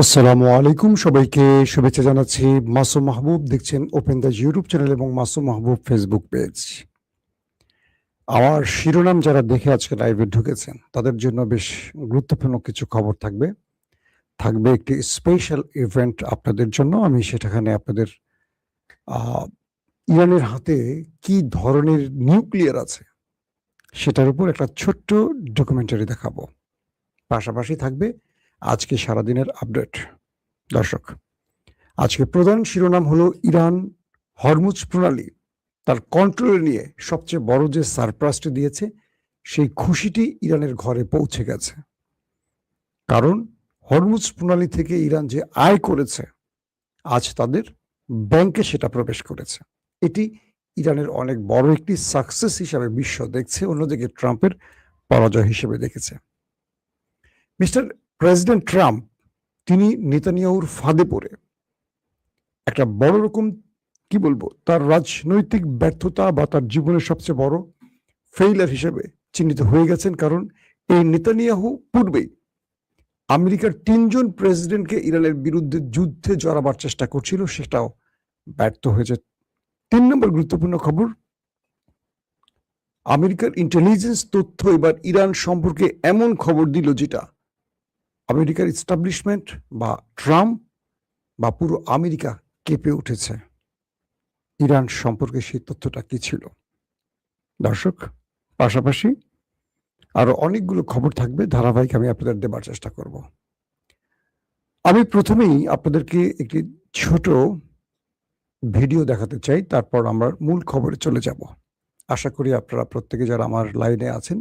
আসসালামু আলাইকুম, সবাইকে শুভেচ্ছা জানাচ্ছি। মাসুম মাহবুব দেখছেন ওপেন দ্য ইউটিউব চ্যানেল এবং মাসুম মাহবুব ফেসবুক পেজ। আমার শিরোনাম যারা দেখে আজকে লাইভে ঢুকেছেন তাদের জন্য বেশ গুরুত্বপূর্ণ কিছু খবর থাকবে। থাকবে একটি স্পেশাল ইভেন্ট আপনাদের জন্য। আমি সেটাখানে আপনাদের ইরানের হাতে কি ধরনের নিউক্লিয়ার আছে সেটার উপর একটা ছোট্ট ডকুমেন্টারি দেখাবো। পাশাপাশি থাকবে আজকে সারাদিনের আপডেট। দর্শক, আজকে প্রধান শিরোনাম হলো ইরান হরমুজ প্রণালী তার কন্ট্রোলে নিয়ে সবচেয়ে বড় যে সারপ্রাইজটি দিয়েছে, সেই খুশিটি ইরানের ঘরে পৌঁছে গেছে। কারণ হরমুজ প্রণালী থেকে ইরান যে আয় করেছে, আজ তাদের ব্যাংকে সেটা প্রবেশ করেছে। এটি ইরানের অনেক বড় একটি সাকসেস হিসাবে বিশ্ব দেখছে, অন্যদিকে ট্রাম্পের পরাজয় হিসেবে দেখেছে। মিস্টার প্রেসিডেন্ট ট্রাম্প তিনি নেতানিয়াহুর ফাঁদে পড়ে একটা বড় রকম কি বলবো, তার রাজনৈতিক ব্যর্থতা বা তার জীবনের সবচেয়ে বড় ফেইলার হিসেবে চিহ্নিত হয়ে গেছেন। কারণ এই নেতানিয়াহু পূর্বেই আমেরিকার 3জন প্রেসিডেন্টকে ইরানের বিরুদ্ধে যুদ্ধে জড়াবার চেষ্টা করছিল, সেটাও ব্যর্থ হয়েছে। 3 নম্বর গুরুত্বপূর্ণ খবর, আমেরিকার ইন্টেলিজেন্স তথ্য এবার ইরান সম্পর্কে এমন খবর দিল যেটা আমেরিকার এস্টাবলিশমেন্ট বা ট্রাম্প বা পুরো আমেরিকা কেঁপে উঠেছে। ইরান সম্পর্কে সেই তথ্যটা কি ছিল? দর্শক, পাশাপাশি আরো অনেকগুলো খবর থাকবে, ধারাবাহিক আমি আপনাদের দেবার চেষ্টা করব। আমি প্রথমেই আপনাদেরকে একটি ছোট ভিডিও দেখাতে চাই, তারপর আমরা মূল খবরে চলে যাব। আশা করি আপনারা প্রত্যেকে যারা আমার লাইনে আছেন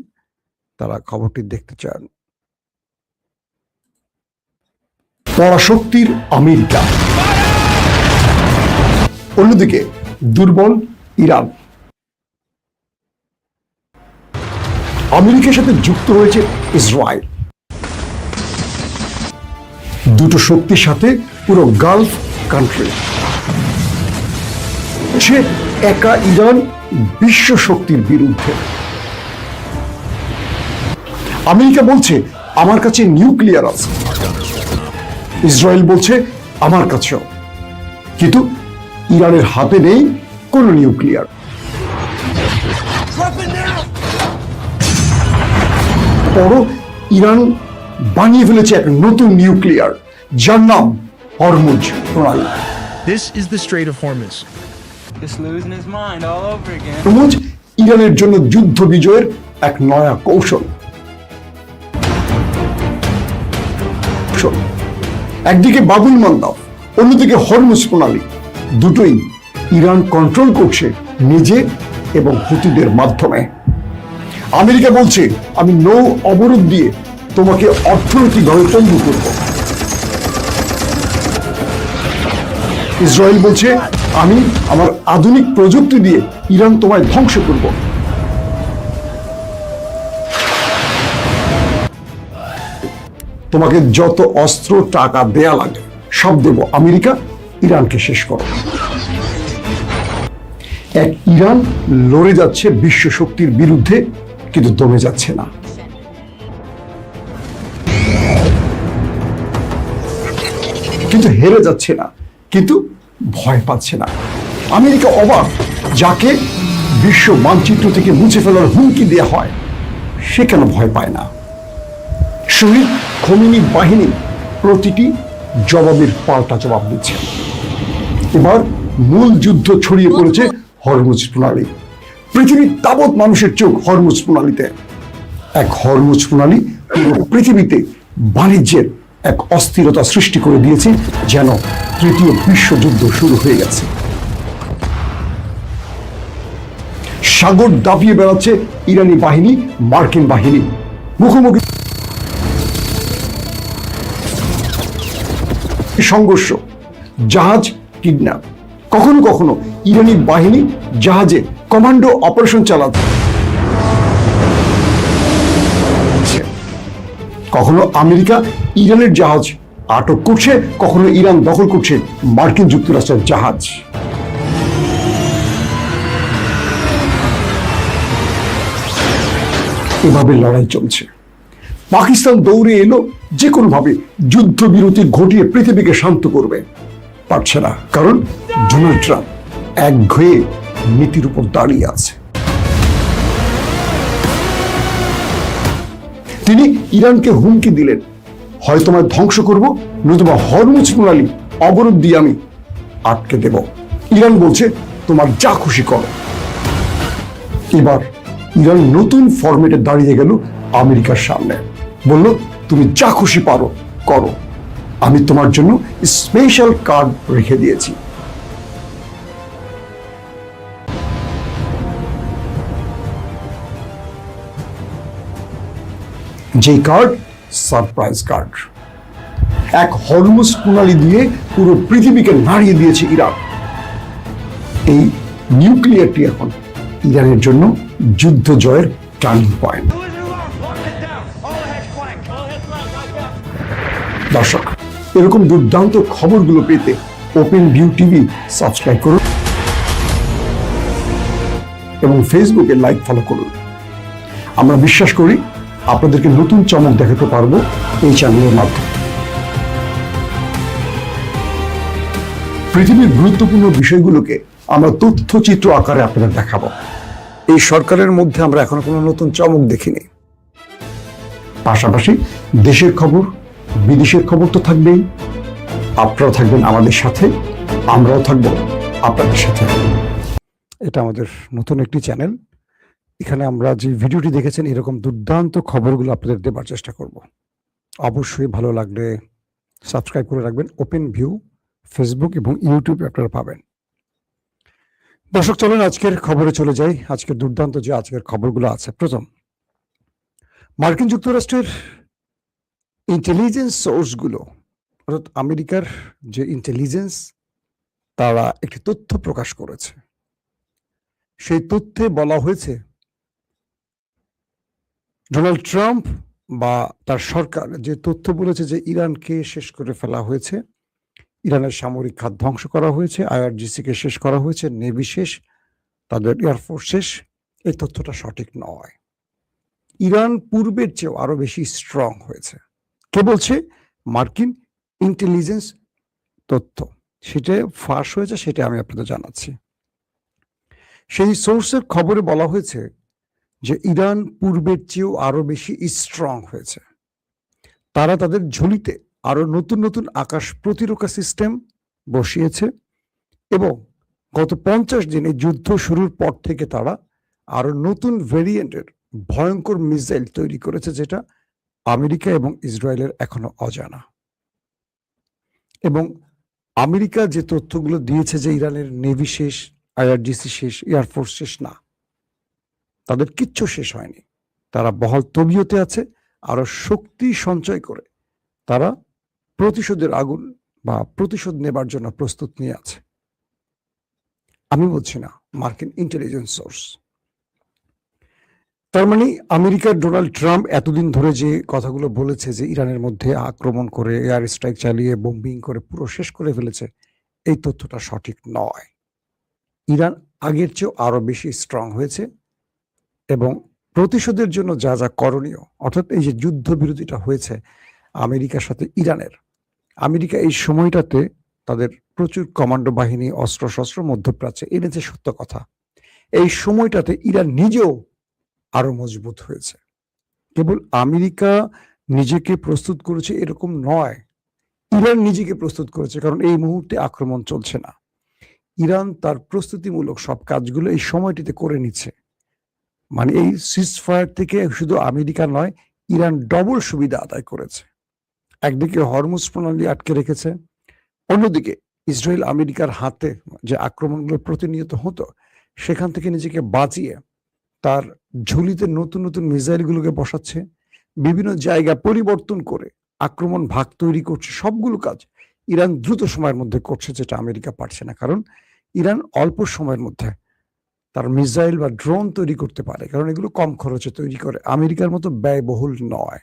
তারা খবরটি দেখতে চান। পরাশক্তির আমেরিকা, অন্যদিকে দুর্বল ইরান। আমেরিকার সাথে যুক্ত হয়েছে ইসরায়েল। দুটো শক্তির সাথে পুরো গালফ কান্ট্রি। সে একা ইরান বিশ্ব শক্তির বিরুদ্ধে। আমেরিকা বলছে আমার কাছে নিউক্লিয়ার আছে, ইসরায়েল বলছে আমার কাছেও, কিন্তু ইরানের হাতে নেই কোনো নিউক্লিয়ার। বড় ইরান বানিয়ে ফেলেছে এক নতুন নিউক্লিয়ার, যার নাম হরমুজ প্রণালী। This is the Strait of Hormuz. Just losing his mind all over again. Hormuz ইরানের জন্য যুদ্ধ বিজয়ের এক নয়া কৌশল। একদিকে বাবুল মান্দাব, অন্যদিকে হরমুজ প্রণালী, দুটোই ইরান কন্ট্রোল করছে নিজে এবং হুতিদের মাধ্যমে। আমেরিকা বলছে আমি নৌ অবরোধ দিয়ে তোমাকে অর্থনৈতিকভাবে পঙ্গু করব। ইসরায়েল বলছে আমি আমার আধুনিক প্রযুক্তি দিয়ে ইরান তোমায় ধ্বংস করব। তোমাকে যত অস্ত্র টাকা দেয়া লাগে সব দেব, আমেরিকা ইরানকে শেষ করো। এক ইরান লড়ে যাচ্ছে বিশ্ব শক্তির বিরুদ্ধে, কিন্তু দমে যাচ্ছে না। কিন্তু হেরে যাচ্ছে না, কিন্তু ভয় পাচ্ছে না। আমেরিকা অবাক, যাকে বিশ্ব মানচিত্র থেকে মুছে ফেলার হুমকি দেওয়া হয় সে কেন ভয় পায় না? শহীদ খোমেনি বাহিনী প্রতিটি জবাবের পাল্টা জবাব দিচ্ছে। এবার মূল যুদ্ধ ছড়িয়ে পড়েছে হরমুজ প্রণালী। পৃথিবীর তাবৎ মানুষের চোখ হরমুজ প্রণালীতে। এক হরমুজ প্রণালী পুরো পৃথিবীতে বাণিজ্যের এক অস্থিরতা সৃষ্টি করে দিয়েছে, যেন তৃতীয় বিশ্বযুদ্ধ শুরু হয়ে গেছে। সাগর দাপিয়ে বেড়াচ্ছে ইরানি বাহিনী, মার্কিন বাহিনী, মুখোমুখি সংঘর্ষ, জাহাজ কিডন্যাপ। কখনো কখনো ইরানি বাহিনী জাহাজে কমান্ডো অপারেশন চালাচ্ছে, কখনো আমেরিকা ইরানের জাহাজ আটক করছে, কখনো ইরান দখল করছে মার্কিন যুক্তরাষ্ট্রের জাহাজ। এভাবে লড়াই চলছে। পাকিস্তান দৌড়ে এলো যে কোনোভাবে যুদ্ধবিরতি ঘটিয়ে পৃথিবীকে শান্ত করবে, পারছে না, কারণ ডোনাল্ড ট্রাম্প একঘেয়ে নীতির উপর দাঁড়িয়ে আছে। তিনি ইরানকে হুমকি দিলেন, হয় তোমায় ধ্বংস করব, নতুবা হরমুজ প্রণালী অবরোধ দিয়ে আমি আটকে দেব। ইরান বলছে তোমার যা খুশি করো। এবার ইরান নতুন ফরম্যাটে দাঁড়িয়ে গেল আমেরিকার সামনে, বলল তুমি যা খুশি পারো করো, আমি তোমার জন্য স্পেশাল কার্ড রেখে দিয়েছি। যে কার্ড সারপ্রাইজ কার্ড, এক হরমুজ প্রণালী দিয়ে পুরো পৃথিবীকে নাড়িয়ে দিয়েছে ইরান। এই নিউক্লিয়ারটি এখন ইরানের জন্য যুদ্ধ জয়ের টার্নিং পয়েন্ট। দর্শক, এরকম দুর্দান্ত খবরগুলো পেতে ওপেন ভিউ টিভি সাবস্ক্রাইব করুন এবং ফেসবুকে লাইক ফলো করুন। আমরা বিশ্বাস করি আপনাদেরকে নতুন চমক দেখাতে পারবো এই চ্যানেলের মাধ্যমে। পৃথিবীর গুরুত্বপূর্ণ বিষয়গুলোকে আমরা তথ্যচিত্র আকারে আপনাদের দেখাবো। এই সরকারের মধ্যে আমরা এখনো কোনো নতুন চমক দেখিনি। পাশাপাশি দেশের খবর, বিদেশের খবর তো থাকবেই। আপনারাও থাকবেন আমাদের সাথে, আমরাও থাকবো আপনাদের সাথে। এটা আমাদের নতুন একটি চ্যানেল। এখানে আমরা যে ভিডিওটি দেখেছেন এরকম দুর্দান্ত খবরগুলো আপনাদের দেবার চেষ্টা করব। অবশ্যই ভালো লাগলে সাবস্ক্রাইব করে রাখবেন। ওপেন ভিউ ফেসবুক এবং ইউটিউবে আপনারা পাবেন। দর্শক, চলেন আজকের খবরে চলে যাই। আজকের দুর্দান্ত যে আজকের খবরগুলো আছে, প্রথম, মার্কিন যুক্তরাষ্ট্রের ইন্টেলিজেন্স সোর্সগুলো, অর্থাৎ আমেরিকার যে ইন্টেলিজেন্স, তারা একটি তথ্য প্রকাশ করেছে। সেই তথ্যে বলা হয়েছে ডোনাল্ড ট্রাম্প বা তার সরকার যে তথ্য বলেছে যে ইরানকে শেষ করে ফেলা হয়েছে, ইরানের সামরিক খাত ধ্বংস করা হয়েছে, আইআরজিসিকে শেষ করা হয়েছে, নেভি শেষ, তাদের এয়ারফোর্স শেষ, এই তথ্যটা সঠিক নয়। ইরান পূর্বের চেয়েও আরো বেশি স্ট্রং হয়েছে। কে বলছে? মার্কিন ইন্টেলিজেন্স তথ্য। সেটা ফাঁস হয়েছে, সেটা আমি আপনাদের জানাচ্ছি। সেই সোর্সের খবরে বলা হয়েছে যে ইরান পূর্বের চেয়েও আরো বেশি স্ট্রং হয়েছে। তারা তাদের ঝুলিতে আরো নতুন নতুন আকাশ প্রতিরক্ষা সিস্টেম বসিয়েছে এবং গত 50 দিনে যুদ্ধ শুরুর পর থেকে তারা আরো নতুন ভেরিয়েন্টের ভয়ঙ্কর মিসাইল তৈরি করেছে, যেটা আমেরিকা এবং ইসরায়েলের এখনো অজানা। এবং আমেরিকা যে তথ্যগুলো দিয়েছে যে ইরানের নেভি শেষ, আইআরজিসি শেষ, এয়ারফোর্স শেষ, না, তাদের কিচ্ছু শেষ হয়নি। তারা বহাল তবিয়তে আছে, আরো শক্তি সঞ্চয় করে তারা প্রতিশোধের আগুন বা প্রতিশোধ নেবার জন্য প্রস্তুত নিয়ে আছে। আমি বলছি না, মার্কিন ইন্টেলিজেন্স সোর্স। তার মানে আমেরিকার ডোনাল্ড ট্রাম্প এতদিন ধরে যে কথাগুলো বলেছে যে ইরানের মধ্যে আক্রমণ করে, এয়ার স্ট্রাইক চালিয়ে, বোম্বিং করে পুরো শেষ করে ফেলেছে, এই তথ্যটা সঠিক নয়। ইরান আগের চেয়েও আরো বেশি স্ট্রং হয়েছে এবং প্রতিশোধের জন্য যা যা করণীয়, অর্থাৎ এই যে যুদ্ধবিরতিটা হয়েছে আমেরিকার সাথে ইরানের, আমেরিকা এই সময়টাতে তাদের প্রচুর কমান্ডো বাহিনী, অস্ত্রশস্ত্র মধ্যপ্রাচ্যে এনেছে, সত্য কথা। এই সময়টাতে ইরান নিজেও আরো মজবুত হয়েছে। কেবল আমেরিকা নিজেকে প্রস্তুত করেছে এরকম নয়, ইরান নিজেকে প্রস্তুত করেছে, কারণ এই মুহূর্তে আক্রমণ চলছে না। ইরান তার প্রস্তুতিমূলক সব কাজগুলো এই সময়টিতে করে নিচ্ছে। মানে এই সিজফায়ার থেকে শুধু আমেরিকা নয়, ইরান ডবল সুবিধা আদায় করেছে। একদিকে হরমুজ প্রণালী আটকে রেখেছে, অন্যদিকে ইসরায়েল আমেরিকার হাতে যে আক্রমণগুলো প্রতিনিয়ত হতো, সেখান থেকে নিজেকে বাঁচিয়ে তার ঝুলিতে নতুন নতুন মিসাইলগুলোকে বসাচ্ছে, বিভিন্ন জায়গা পরিবর্তন করে আক্রমণ ভাগ তৈরি করছে। সবগুলো কাজ ইরান দ্রুত সময়ের মধ্যে করছে, যেটা আমেরিকা পারছে না। কারণ ইরান অল্প সময়ের মধ্যে তার মিসাইল বা ড্রোন তৈরি করতে পারে, কারণ এগুলো কম খরচে তৈরি করে, আমেরিকার মতো ব্যয়বহুল নয়।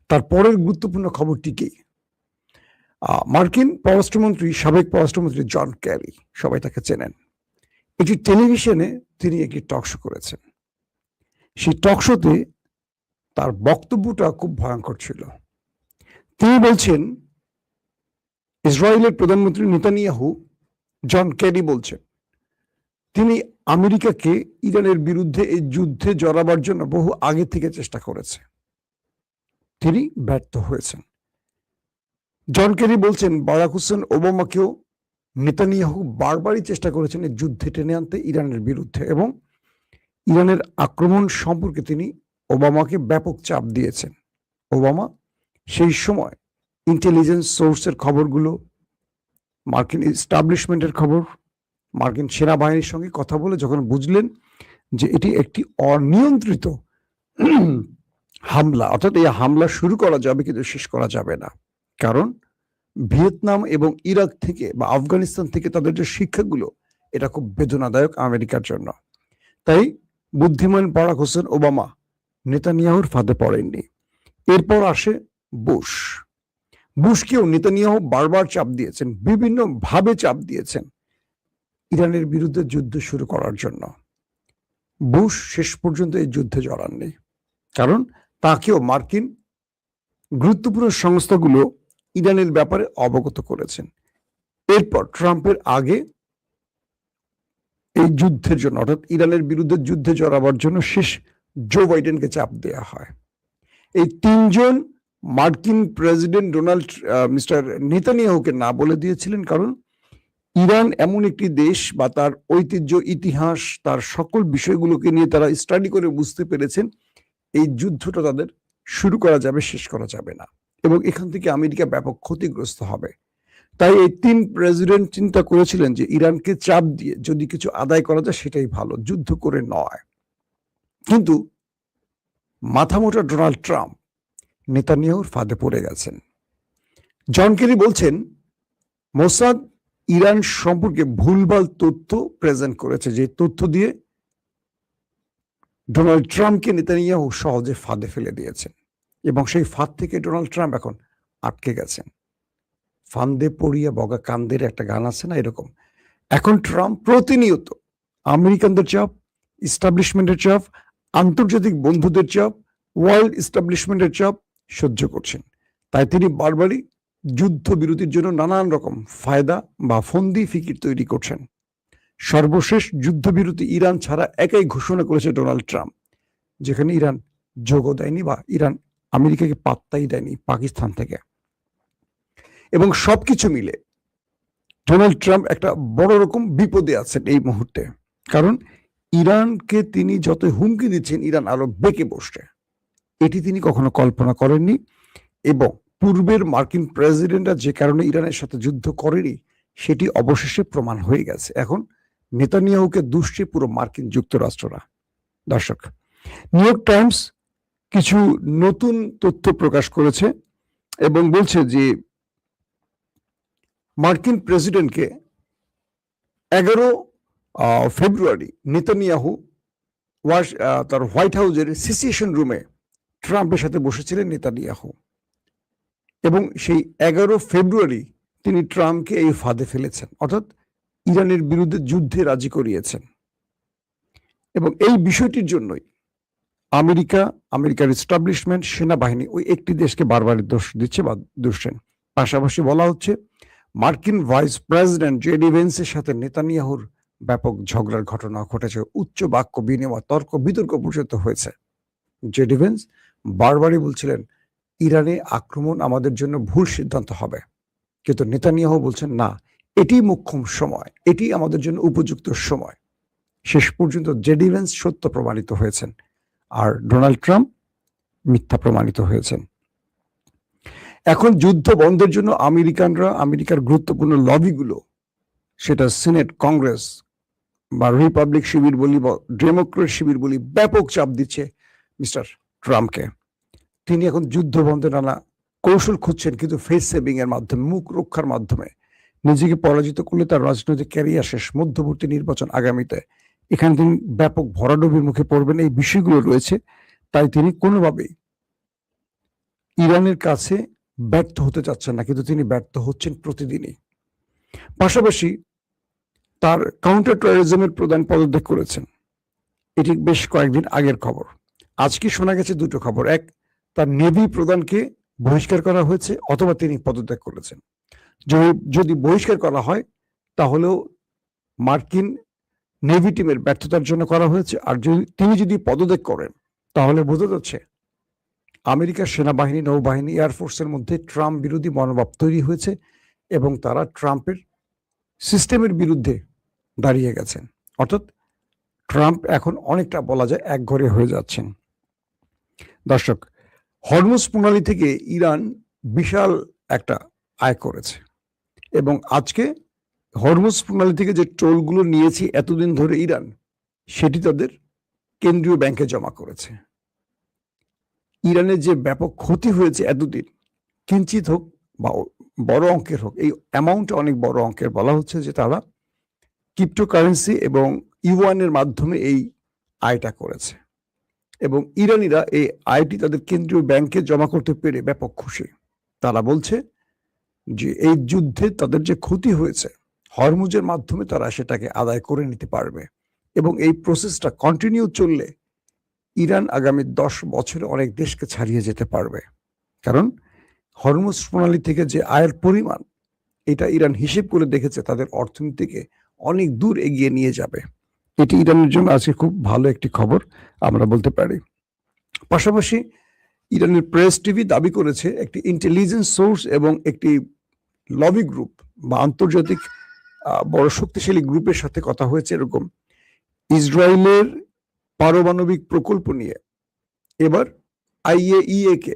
তারপরের গুরুত্বপূর্ণ খবরটি কি? মার্কিন পররাষ্ট্রমন্ত্রী, সাবেক পররাষ্ট্রমন্ত্রী জন ক্যারি, সবাই তাকে চেনেন, একটি টেলিভিশনে তিনি একটি টক শো করেছেন। সেই টক শোতে তার বক্তব্যটা খুব ভয়ঙ্কর ছিল। তিনি বলছেন, ইসরায়েলের প্রধানমন্ত্রী নেতানিয়াহু, জন কেরি বলছেন, তিনি আমেরিকাকে ইরানের বিরুদ্ধে এই যুদ্ধে জড়াবার জন্য বহু আগে থেকে চেষ্টা করেছে, তিনি ব্যর্থ হয়েছেন। জন কেরি বলছেন, বারাক হোসেন ওবামাকেও নেতানিয়াহু বারবারই চেষ্টা করেছেন এই যুদ্ধে টেনে আনতে ইরানের বিরুদ্ধে, এবং ইরানের আক্রমণ সম্পর্কে তিনি ওবামাকে ব্যাপক চাপ দিয়েছেন। ওবামা সেই সময় ইন্টেলিজেন্স সোর্সের খবরগুলো, মার্কিন এস্টাবলিশমেন্টের খবর, মার্কিন সেনাবাহিনীর সঙ্গে কথা বলে যখন বুঝলেন যে এটি একটি অনিয়ন্ত্রিত হামলা, অর্থাৎ এই হামলা শুরু করা যাবে কিন্তু শেষ করা যাবে না, কারণ ভিয়েতনাম এবং ইরাক থেকে বা আফগানিস্তান থেকে তাদের যে শিক্ষাগুলো, এটা খুব বেদনাদায়ক আমেরিকার জন্য। তাই বুদ্ধিমান বারাক হোসেন ওবামা নেতানিয়াহুর ফাঁদে পড়েননি। এরপর আসে বুশ। বুশকেও নেতানিয়াহু বারবার চাপ দিয়েছেন, বিভিন্ন ভাবে চাপ দিয়েছেন ইরানের বিরুদ্ধে যুদ্ধ শুরু করার জন্য। বুশ শেষ পর্যন্ত এই যুদ্ধে জড়াননি, কারণ তাকেও মার্কিন গুরুত্বপূর্ণ সংস্থাগুলো ইরানের ব্যাপারে অবগত করেছেন। এরপর ট্রাম্পের আগে এই যুদ্ধের জন্য, অর্থাৎ ইরানের বিরুদ্ধে যুদ্ধে জড়াবার জন্য শেষ জো বাইডেনকে চাপ দেওয়া হয়। এই তিনজন মার্কিন প্রেসিডেন্ট মিস্টার নেতানিয়াহুকে না বলে দিয়েছিলেন, কারণ ইরান এমন একটি দেশ বা তার ঐতিহ্য, ইতিহাস, তার সকল বিষয়গুলোকে নিয়ে তারা স্টাডি করে বুঝতে পেরেছেন এই যুদ্ধটা তাদের শুরু করা যাবে, শেষ করা যাবে না, এবং এখান থেকে আমেরিকা ব্যাপক ক্ষতিগ্রস্ত হবে। তাই এই তিন প্রেসিডেন্ট চিন্তা করেছিলেন যে ইরানকে চাপ দিয়ে যদি কিছু আদায় করা যায় সেটাই ভালো, যুদ্ধ করে নয়। কিন্তু মাথামোটা ডোনাল্ড ট্রাম্প নেতানিয়াহুর ফাঁদে পড়ে গেছেন। জন কেরি বলছেন, মোসাদ ইরান সম্পর্কে ভুলভাল তথ্য প্রেজেন্ট করেছে, যে তথ্য দিয়ে ডোনাল্ড ট্রাম্পকে নেতানিয়াহু সহজে ফাঁদে ফেলে দিয়েছেন, এবং সেই ফাঁদ থেকে ডোনাল্ড ট্রাম্প এখন আটকে গেছেন। ফান্দে পড়িয়া বগা কান্দের একটা গান আছে না, এরকম। এখন ট্রাম্প প্রতিনিয়ত আমেরিকানদের চাপ, ইস্টাবলিশমেন্টের চাপ, আন্তর্জাতিক বন্ধুদের চাপ, ওয়ার্ল্ড ইস্টাবলিশমেন্টের চাপ সহ্য করছেন। তাই তিনি বারবারই যুদ্ধবিরতির জন্য নানান রকম ফায়দা বা ফন্দি ফিকির তৈরি করছেন। সর্বশেষ যুদ্ধবিরতি ইরান ছাড়া একাই ঘোষণা করেছে ডোনাল্ড ট্রাম্প, যেখানে ইরান যোগও দেয়নি বা ইরান আমেরিকাকে পাত্তাই দেয়নি পাকিস্তান থেকে। এবং সবকিছু মিলে ডোনাল্ড ট্রাম্প একটা বড় রকম বিপদে আছেন এই মুহূর্তে, কারণ ইরানকে তিনি যত হুমকি দিচ্ছেন ইরান আরো বেঁকে বসছে, এটি তিনি কখনো কল্পনা করেননি। এবং পূর্বের মার্কিন প্রেসিডেন্টরা যে কারণে ইরানের সাথে যুদ্ধ করেনি সেটি অবশেষে প্রমাণ হয়ে গেছে। এখন নেতানিয়াহুকে দুষছে পুরো মার্কিন যুক্তরাষ্ট্ররা। দর্শক, নিউ ইয়র্ক টাইমস কিছু নতুন তথ্য প্রকাশ করেছে এবং বলছে যে মার্কিন প্রেসিডেন্টকে 11 ফেব্রুয়ারি নেতানিয়াহু তার হোয়াইট হাউসের সিসিয়েশন রুমে ট্রাম্পের সাথে বসেছিলেন নেতানিয়াহু, এবং সেই 11 ফেব্রুয়ারি তিনি ট্রাম্পকে এই ফাঁদে ফেলেছেন, অর্থাৎ ইরানের বিরুদ্ধে যুদ্ধে রাজি করিয়েছেন। এবং এই বিষয়টির জন্যই আমেরিকার এস্টাবলিশমেন্ট, সেনাবাহিনী ওই একটি দেশকে বারবার দোষ দিচ্ছে বা দুষছেন। পাশাপাশি বলা হচ্ছে মার্কিন ভাইস প্রেসিডেন্ট জেডি ভেন্সের সাথে নেতানিয়াহুর ব্যাপক ঝগড়ার ঘটনা ঘটেছে, উচ্চ বাক্য বিনিময়, তর্ক বিতর্ক পর্যন্ত হয়েছে। জেডি ভেন্স বারবারই বলছিলেন ইরানে আক্রমণ আমাদের জন্য ভুল সিদ্ধান্ত হবে, কিন্তু নেতানিয়াহু বলছেন না, এটি মোক্ষম সময়, এটি আমাদের জন্য উপযুক্ত সময়। শেষ পর্যন্ত জেডি ভেন্স সত্য প্রমাণিত হয়েছেন, আর ডোনাল্ড ট্রাম্প মিথ্যা প্রমাণিত হয়েছেন। এখন যুদ্ধ বন্ধের জন্য আমেরিকার গুরুত্বপূর্ণ লবিগুলো, সেটা সিনেট, কংগ্রেস বা রিপাবলিক শিবির বলি বা ডেমোক্রেট শিবির বলি, ব্যাপক চাপ দিচ্ছে মিস্টার ট্রাম্পকে। তিনি এখন যুদ্ধ বন্ধে নানা কৌশল খুঁজছেন, কিন্তু ফেস সেভিং এর মাধ্যমে, মুখ রক্ষার মাধ্যমে। নিজেকে পরাজিত করলে তার রাজনৈতিক ক্যারিয়ার শেষ, মধ্যবর্তী নির্বাচন আগামীতে, এখানে তিনি ব্যাপক ভরাডুবির মুখে পড়বেন, এই বিষয়গুলো রয়েছে। তাই তিনি কোনোভাবেই ইরানের কাছে ব্যর্থ হতে চাচ্ছেন না, কিন্তু তিনি ব্যর্থ হচ্ছেন প্রতিদিনই। পাশাপাশি তার কাউন্টার টেরোরিজমের প্রধান পদত্যাগ করেছেন, এটি বেশ কয়েকদিন আগের খবর। আজকে শোনা গেছে দুটো খবর, এক, তার নেভি প্রধানকে বহিষ্কার করা হয়েছে অথবা তিনি পদত্যাগ করেছেন। যদি বহিষ্কার করা হয় তাহলেও মার্কিন নেভি টিমের ব্যর্থতার জন্য করা হয়েছে, আর তিনি যদি পদত্যাগ করেন তাহলে বোঝা যাচ্ছে আমেরিকার সেনাবাহিনী, নৌবাহিনী, এয়ারফোর্সের মধ্যে ট্রাম্প বিরোধী মনোভাব তৈরি হয়েছে এবং তারা ট্রাম্পের সিস্টেমের বিরুদ্ধে দাঁড়িয়ে গেছেন। অর্থাৎ ট্রাম্প এখন অনেকটা বলা যায় একঘরে হয়ে যাচ্ছেন। দর্শক, হরমুজ প্রণালী থেকে ইরান বিশাল একটা আয় করেছে এবং আজকে হরমুজ প্রণালী থেকে যে টোলগুলো নিয়েছি এতদিন ধরে ইরান, সেটি তাদের কেন্দ্রীয় ব্যাংকে জমা করেছে। ইরানের যে ব্যাপক ক্ষতি হয়েছে এতদিন, কিঞ্চিত হোক বা বড় অঙ্কের হোক, এই অ্যামাউন্ট অনেক বড় অঙ্কের। বলা হচ্ছে যে তারা ক্রিপ্টোকারেন্সি এবং ইউয়ানের মাধ্যমে এই আয়টা করেছে এবং ইরানিরা এই আয়টি তাদের কেন্দ্রীয় ব্যাংকে জমা করতে পেরে ব্যাপক খুশি। তারা বলছে যে এই যুদ্ধে তাদের যে ক্ষতি হয়েছে হরমুজের মাধ্যমে তারা সেটাকে আদায় করে নিতে পারবে এবং এই প্রসেসটা কন্টিনিউ চললে ইরান আগামী 10 বছরে অনেক দেশকে ছাড়িয়ে যেতে পারবে। কারণ হরমুজ প্রণালী থেকে যে আয়ের পরিমাণ, এটা ইরান হিসেব করে দেখেছে তাদের অর্থনীতিকে অনেক দূর এগিয়ে নিয়ে যাবে। এটি ইরানের জন্য আজকে খুব ভালো একটি খবর আমরা বলতে পারি। পাশাপাশি ইরানের প্রেস টিভি দাবি করেছে একটি ইন্টেলিজেন্স সোর্স এবং একটি লবি গ্রুপ বা আন্তর্জাতিক বড় শক্তিশালী গ্রুপের সাথে কথা হয়েছে এরকম, ইসরায়েলের পারমাণবিক প্রকল্প নিয়ে এবার IAEA কে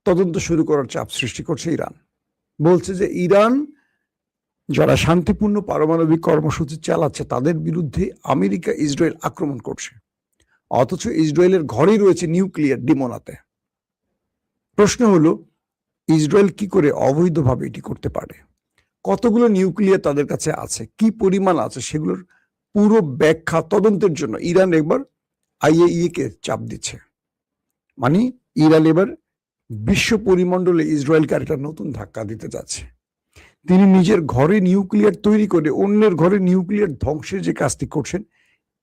তদন্ত শুরু করার চাপ সৃষ্টি করছে ইরান। বলছে যে ইরান যারা শান্তিপূর্ণ পারমাণবিক কর্মসূচি চালাচ্ছে তাদের বিরুদ্ধে আমেরিকা ইসরায়েল আক্রমণ করছে, অথচ ইসরায়েলের ঘরেই রয়েছে নিউক্লিয়ার ডিমোনাতে। প্রশ্ন হলো ইসরায়েল কি করে অবৈধভাবে এটি করতে পারে? কতগুলো নিউক্লিয়ার তাদের কাছে আছে, কি পরিমাণ আছে, সেগুলোর পুরো ব্যাখ্যা তদন্তের জন্য ইরান একবার IAEA কে চাপ দিচ্ছে। মানে ইরান এবার বিশ্ব পরিমণ্ডলে ইসরায়েলকে একটা নতুন ধাক্কা দিতে যাচ্ছে। তিনি নিজের ঘরে নিউক্লিয়ার তৈরি করে অন্যের ঘরে নিউক্লিয়ার ধ্বংসের যে কাজটি করছেন,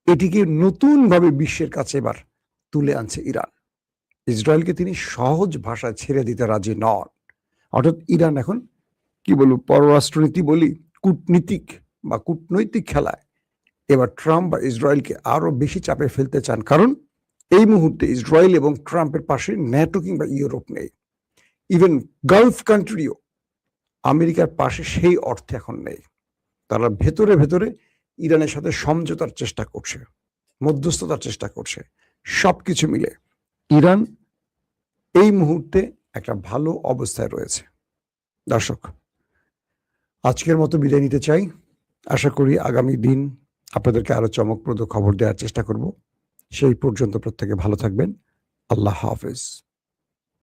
এটিকে নতুন ভাবে বিশ্বের কাছে এবার তুলে আনছে ইরান। ইসরায়েলকে তিনি সহজ ভাষায় ছেড়ে দিতে রাজি নন। অর্থাৎ ইরান এখন কি বলবো, পররাষ্ট্রনীতি বলি, কূটনীতিক বা কূটনৈতিক খেলায় এবার ট্রাম্প বা ইসরায়েলকে আরো বেশি চাপে ফেলতে চান। কারণ এই মুহূর্তে ইসরায়েল এবং ট্রাম্পের পাশে ন্যাটো কিংবা ইউরোপ নেই, ইভেন গালফ কান্ট্রিও আমেরিকার পাশে সেই অর্থে এখন নেই। তারা ভেতরে ভেতরে ইরানের সাথে সমঝোতার চেষ্টা করছে, মধ্যস্থতার চেষ্টা করছে। সবকিছু মিলে ইরান এই মুহূর্তে একটা ভালো অবস্থায় রয়েছে। দর্শক, আজকের মতো বিদায় নিতে চাই। আশা করি আগামী দিন আপনাদেরকে আরো চমকপ্রদ খবর দেওয়ার চেষ্টা করব। সেই পর্যন্ত প্রত্যেকে ভালো থাকবেন। আল্লাহ হাফেজ।